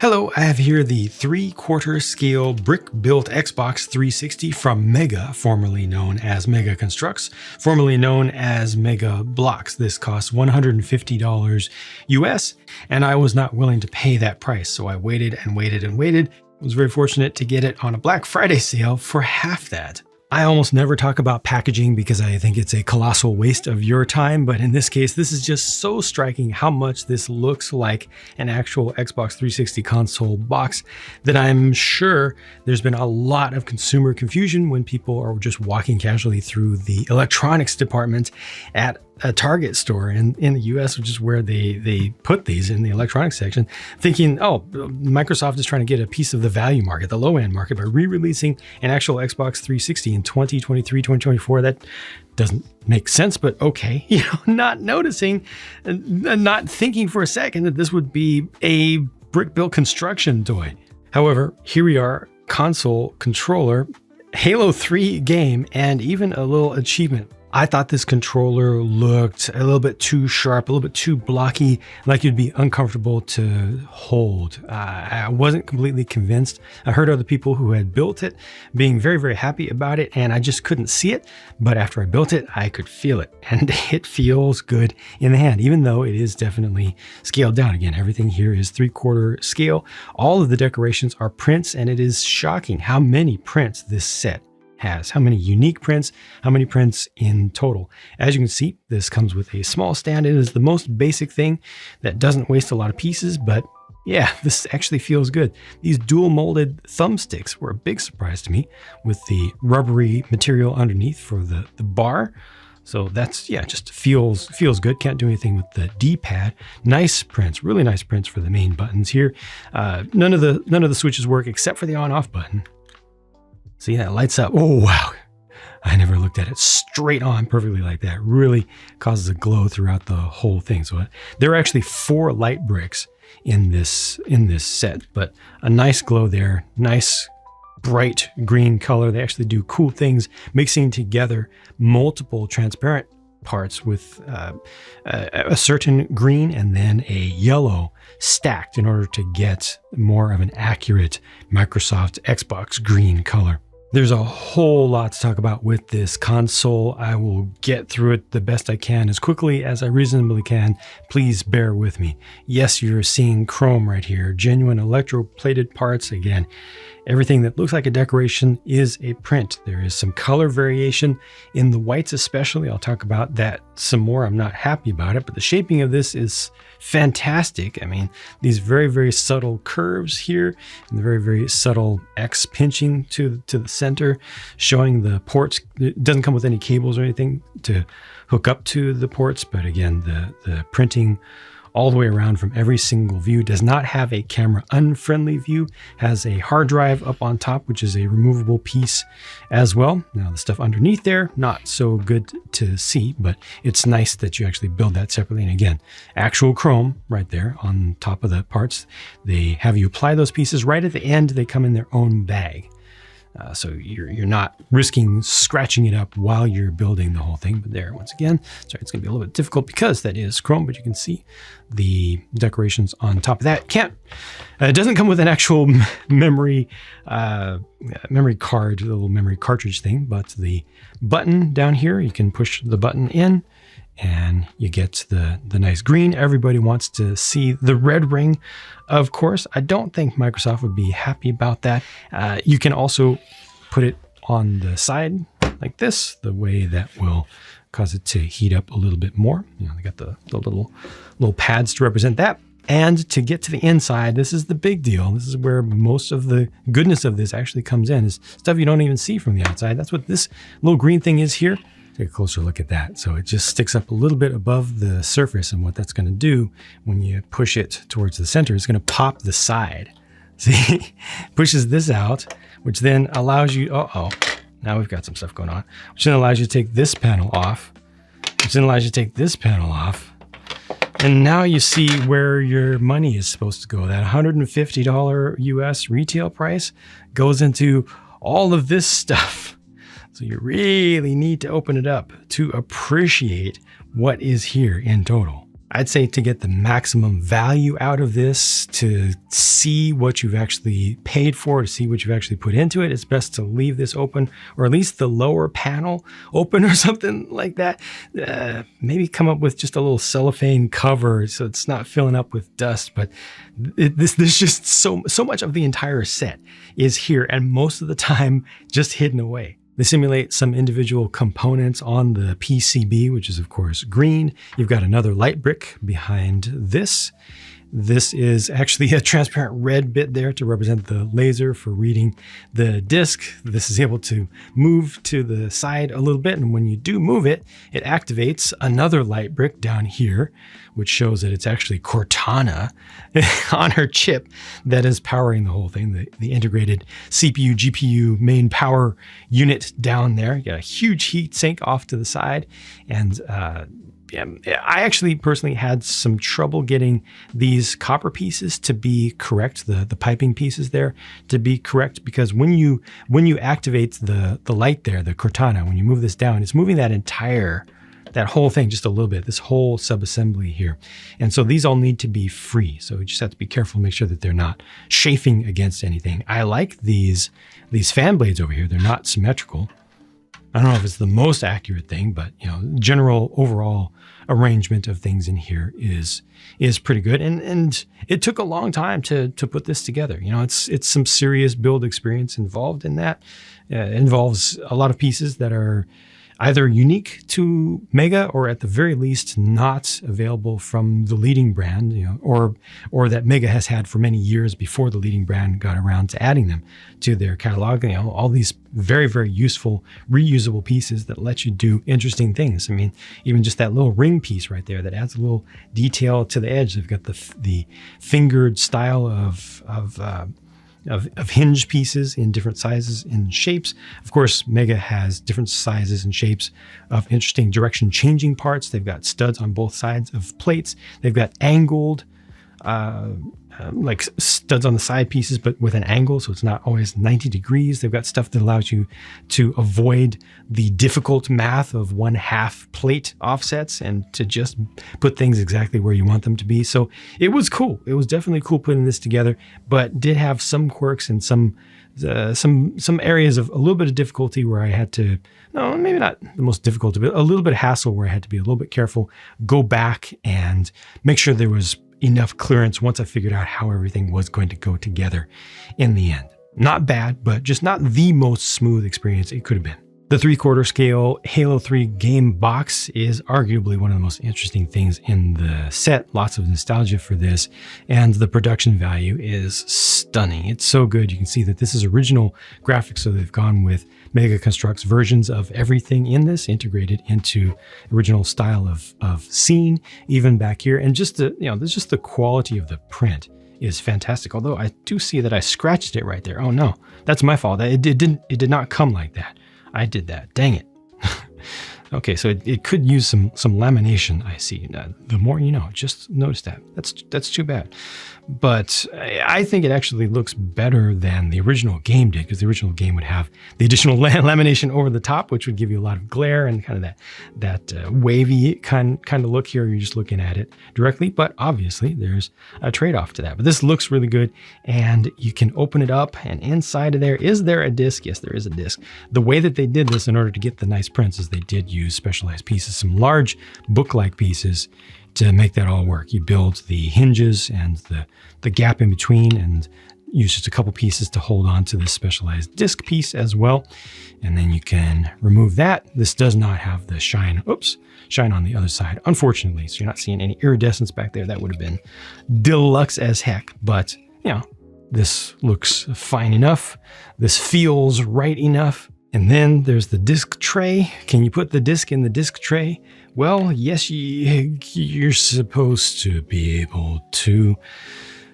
Hello, I have here the 3/4 scale brick-built Xbox 360 from Mega, formerly known as Mega Constructs, formerly known as Mega Blocks. This costs $150 US, and I was not willing to pay that price, so I waited and waited and waited. I was very fortunate to get it on a Black Friday sale for half that. I almost never talk about packaging because I think it's a colossal waste of your time, but in this case, this is just so striking how much this looks like an actual Xbox 360 console box that I'm sure there's been a lot of consumer confusion when people are just walking casually through the electronics department at a Target store in the US, which is where they put these in the electronics section, thinking, oh, Microsoft is trying to get a piece of the value market, the low end market, by re-releasing an actual Xbox 360 in 2023, 2024. That doesn't make sense, but okay. Not noticing, not thinking for a second that this would be a brick-built construction toy. However, here we are, console, controller, Halo 3 game, and even a little achievement. I thought this controller looked a little bit too sharp, a little bit too blocky, like it'd be uncomfortable to hold. I wasn't completely convinced. I heard other people who had built it being very, very happy about it, and I just couldn't see it. But after I built it, I could feel it, and it feels good in the hand, even though it is definitely scaled down. Again, everything here is 3/4 scale. All of the decorations are prints, and it is shocking how many prints this set has, how many unique prints, how many prints in total. As you can see, this comes with a small stand. It is the most basic thing that doesn't waste a lot of pieces, but yeah, this actually feels good. These dual molded thumbsticks were a big surprise to me with the rubbery material underneath for the bar. So that's, yeah, just feels good. Can't do anything with the D-pad. Nice prints, really nice prints for the main buttons here. None of the switches work except for the on-off button. See, that lights up. Oh, wow. I never looked at it straight on perfectly like that. Really causes a glow throughout the whole thing. So there are actually 4 light bricks in this set, but a nice glow there. Nice bright green color. They actually do cool things, mixing together multiple transparent parts with a certain green and then a yellow stacked in order to get more of an accurate Microsoft Xbox green color. There's a whole lot to talk about with this console. I will get through it the best I can, as quickly as I reasonably can. Please bear with me. Yes, you're seeing chrome right here, genuine electroplated parts. Again, everything that looks like a decoration is a print. There is some color variation in the whites especially. I'll talk about that some more. I'm not happy about it, but the shaping of this is fantastic. I mean, these very, very subtle curves here and the very, very subtle X pinching to the center, showing the ports. It doesn't come with any cables or anything to hook up to the ports, but again, the printing all the way around from every single view. Does not have a camera unfriendly view, has a hard drive up on top, which is a removable piece as well. Now the stuff underneath there, not so good to see, but it's nice that you actually build that separately. And again, actual chrome right there on top of the parts. They have you apply those pieces right at the end. They come in their own bag. So you're not risking scratching it up while you're building the whole thing. But there, once again, sorry, it's going to be a little bit difficult because that is chrome, but you can see the decorations on top of that. It doesn't come with an actual memory card, the little memory cartridge thing, but the button down here, you can push the button in and you get the nice green. Everybody wants to see the red ring, of course. I don't think Microsoft would be happy about that. You can also put it on the side like this, the way that will cause it to heat up a little bit more. They got the little pads to represent that. And to get to the inside, this is the big deal. This is where most of the goodness of this actually comes in, is stuff you don't even see from the outside. That's what this little green thing is here. Take a closer look at that. So it just sticks up a little bit above the surface, and what that's going to do when you push it towards the center is going to pop the side. See, pushes this out, which then allows you, now we've got some stuff going on, which then allows you to take this panel off, which then allows you to take this panel off. And now you see where your money is supposed to go. That $150 US retail price goes into all of this stuff. So you really need to open it up to appreciate what is here in total. I'd say to get the maximum value out of this, to see what you've actually paid for, to see what you've actually put into it, it's best to leave this open, or at least the lower panel open or something like that. Maybe come up with just a little cellophane cover so it's not filling up with dust. But there's just so much of the entire set is here, and most of the time just hidden away. They simulate some individual components on the PCB, which is of course green. You've got another light brick behind this. This is actually a transparent red bit there to represent the laser for reading the disk. This is able to move to the side a little bit, and when you do move it, it activates another light brick down here, which shows that it's actually Cortana on her chip that is powering the whole thing, the integrated CPU, GPU main power unit down there. You got a huge heat sink off to the side, and I actually personally had some trouble getting these copper pieces to be correct, the piping pieces there to be correct, because when you activate the light there, the Cortana, when you move this down, it's moving that whole thing just a little bit, this whole subassembly here. And so these all need to be free. So you just have to be careful, make sure that they're not chafing against anything. I like these fan blades over here. They're not symmetrical. I don't know if it's the most accurate thing, but general overall arrangement of things in here is pretty good. And it took a long time to put this together. It's some serious build experience involved in that. It involves a lot of pieces that are either unique to Mega or at the very least not available from the leading brand, or that Mega has had for many years before the leading brand got around to adding them to their catalog. All these very, very useful, reusable pieces that let you do interesting things. I mean, even just that little ring piece right there that adds a little detail to the edge. They've got the fingered style of hinge pieces in different sizes and shapes. Of course, Mega has different sizes and shapes of interesting direction changing parts. They've got studs on both sides of plates. They've got angled, like studs on the side pieces, but with an angle, so it's not always 90 degrees. They've got stuff that allows you to avoid the difficult math of 1/2 plate offsets and to just put things exactly where you want them to be. So it was cool. It was definitely cool putting this together, but did have some quirks and some areas of a little bit of difficulty where I had to, no, maybe not the most difficult, but a little bit of hassle where I had to be a little bit careful, go back and make sure there was enough clearance once I figured out how everything was going to go together in the end. Not bad, but just not the most smooth experience it could have been. The 3/4 scale Halo 3 game box is arguably one of the most interesting things in the set. Lots of nostalgia for this, and the production value is stunning. It's so good. You can see that this is original graphics, so they've gone with Mega Construct's versions of everything in this, integrated into original style of scene, even back here. And just there's just the quality of the print is fantastic. Although I do see that I scratched it right there. Oh no, that's my fault. It did not come like that. I did that. Dang it. Okay, so it could use some lamination, I see. The more you know, just notice that. That's too bad. But I think it actually looks better than the original game did, because the original game would have the additional lamination over the top, which would give you a lot of glare and kind of that wavy kind of look here. You're just looking at it directly, but obviously there's a trade-off to that. But this looks really good, and you can open it up, and inside of there, is there a disc? Yes, there is a disc. The way that they did this in order to get the nice prints is they did use specialized pieces, some large book-like pieces to make that all work. You build the hinges and the gap in between, and use just a couple pieces to hold on to this specialized disc piece as well. And then you can remove that. This does not have the shine on the other side, unfortunately. So you're not seeing any iridescence back there. That would have been deluxe as heck, but this looks fine enough. This feels right enough. And then there's the disc tray. Can you put the disc in the disc tray? Well, yes, you're supposed to be able to.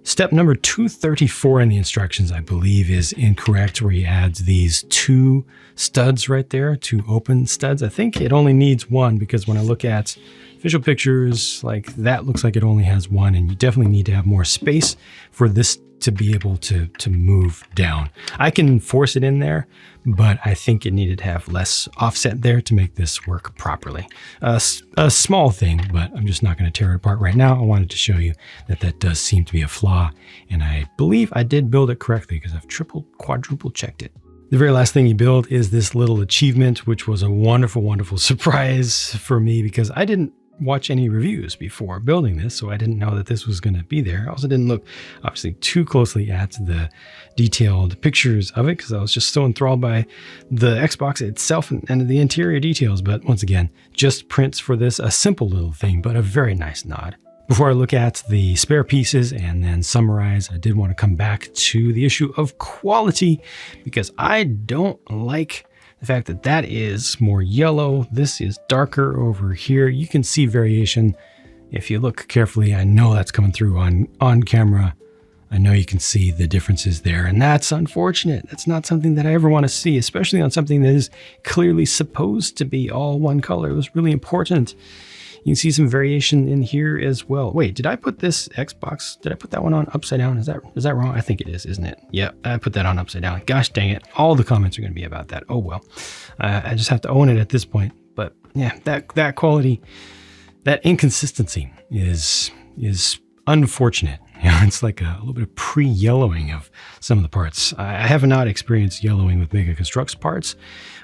Step number 234 in the instructions, I believe, is incorrect, where he adds these 2 studs right there, 2 open studs. I think it only needs 1, because when I look at visual pictures, like that looks like it only has 1, and you definitely need to have more space for this to be able to move down. I can force it in there, but I think it needed to have less offset there to make this work properly. A small thing, but I'm just not going to tear it apart right now. I wanted to show you that that does seem to be a flaw, and I believe I did build it correctly because I've quadruple checked it. The very last thing you build is this little achievement, which was a wonderful, wonderful surprise for me because I didn't watch any reviews before building this, so I didn't know that this was going to be there. I also didn't look obviously too closely at the detailed pictures of it because I was just so enthralled by the Xbox itself and the interior details. But once again, just prints for this, a simple little thing, but a very nice nod. Before I look at the spare pieces and then summarize, I did want to come back to the issue of quality because I don't like the fact that that is more yellow. This is darker over here. You can see variation. If you look carefully, I know that's coming through on camera. I know you can see the differences there, and that's unfortunate. That's not something that I ever want to see, especially on something that is clearly supposed to be all one color. It was really important. You can see some variation in here as well. Wait, did I put this Xbox, did I put that one on upside down? Is that wrong? I think it is, isn't it? Yeah, I put that on upside down. Gosh dang it. All the comments are going to be about that. Oh, well, I just have to own it at this point. But yeah, that quality, that inconsistency is unfortunate. You know, it's like a little bit of pre-yellowing of some of the parts. I have not experienced yellowing with Mega Constructs parts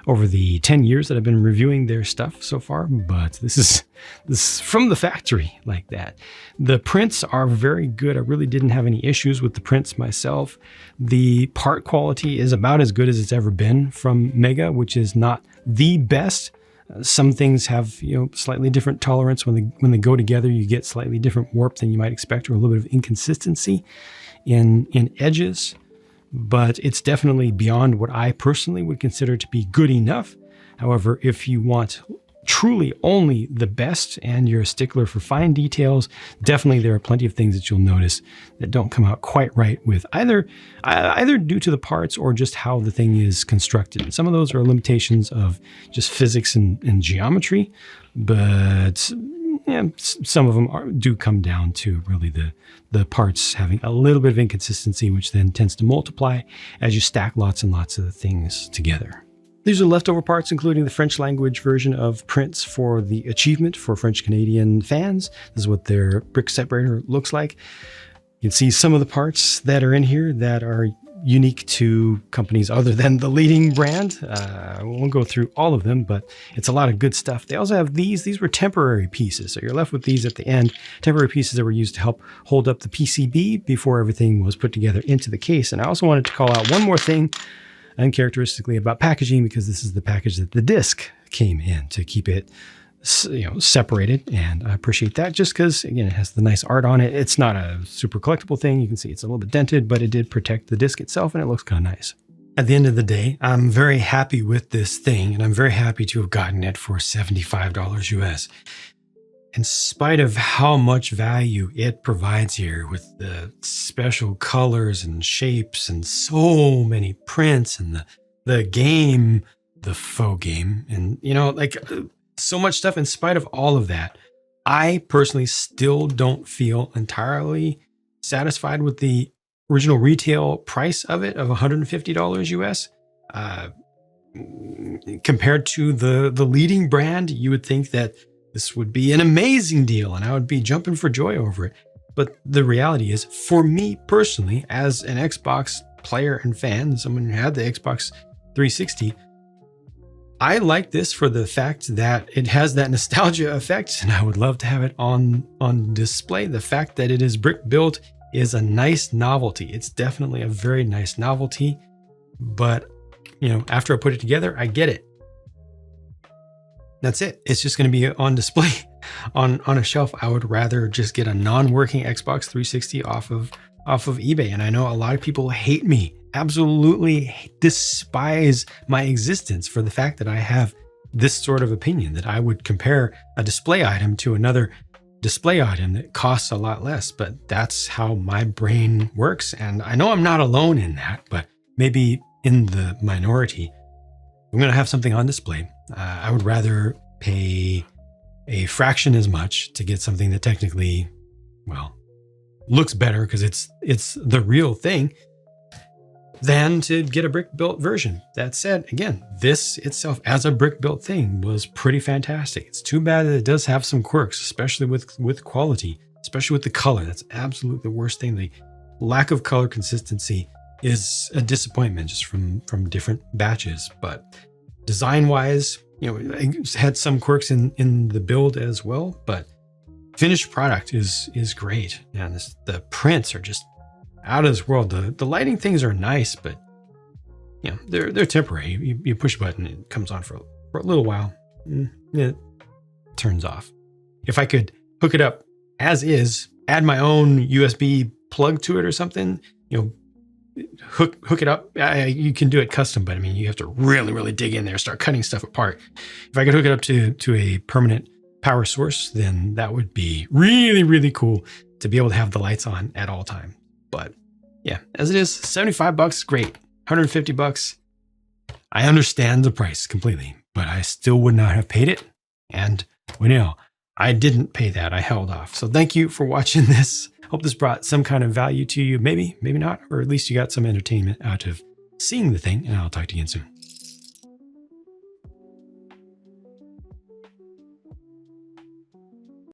over the 10 years that I've been reviewing their stuff so far, but this is from the factory like that. The prints are very good. I really didn't have any issues with the prints myself. The part quality is about as good as it's ever been from Mega, which is not the best. Some things have, slightly different tolerance. When they go together, you get slightly different warp than you might expect, or a little bit of inconsistency in edges. But it's definitely beyond what I personally would consider to be good enough. However, if you want truly only the best and you're a stickler for fine details, definitely there are plenty of things that you'll notice that don't come out quite right with either due to the parts or just how the thing is constructed. And some of those are limitations of just physics and geometry, but yeah, some of them do come down to really the parts having a little bit of inconsistency, which then tends to multiply as you stack lots and lots of things together. These are leftover parts, including the French language version of prints for the achievement for French Canadian fans. This is what their brick separator looks like. You can see some of the parts that are in here that are unique to companies other than the leading brand. I won't go through all of them, but it's a lot of good stuff. They also have these. These were temporary pieces. So you're left with these at the end. Temporary pieces that were used to help hold up the PCB before everything was put together into the case. And I also wanted to call out one more thing uncharacteristically about packaging, because this is the package that the disc came in to keep it separated, and I appreciate that just because, again, it has the nice art on it. It's not a super collectible thing. You can see it's a little bit dented, but it did protect the disc itself, and it looks kind of nice. At the end of the day, I'm very happy with this thing, and I'm very happy to have gotten it for $75 US. In spite of how much value it provides here with the special colors and shapes and so many prints and the game, the faux game, and so much stuff, in spite of all of that, I personally still don't feel entirely satisfied with the original retail price of it of $150 US. Compared to the leading brand, you would think that this would be an amazing deal and I would be jumping for joy over it. But the reality is, for me personally, as an Xbox player and fan, someone who had the Xbox 360, I like this for the fact that it has that nostalgia effect, and I would love to have it on display. The fact that it is brick built is a nice novelty. It's definitely a very nice novelty, but after I put it together, I get it. That's it. It's just going to be on display on a shelf. I would rather just get a non-working Xbox 360 off of eBay. And I know a lot of people hate me, absolutely despise my existence for the fact that I have this sort of opinion, that I would compare a display item to another display item that costs a lot less. But that's how my brain works. And I know I'm not alone in that, but maybe in the minority. I'm going to have something on display. I would rather pay a fraction as much to get something that technically, looks better because it's the real thing, than to get a brick built version. That said, again, this itself as a brick built thing was pretty fantastic. It's too bad that it does have some quirks, especially with quality, especially with the color. That's absolutely the worst thing. The lack of color consistency is a disappointment just from different batches. But design wise, it had some quirks in the build as well, but finished product is great. And the prints are just out of this world. The lighting things are nice, but they're temporary. You push a button, it comes on for a little while, it turns off. If I could hook it up as is, add my own USB plug to it or something, hook it up. You can do it custom, but I mean, you have to really dig in there, start cutting stuff apart. If I could hook it up to a permanent power source, then that would be really cool to be able to have the lights on at all times. But yeah, as it is, $75, great. $150. I understand the price completely, but I still would not have paid it. And I didn't pay that. I held off. So thank you for watching this. Hope this brought some kind of value to you. Maybe not, or at least you got some entertainment out of seeing the thing, and I'll talk to you again soon.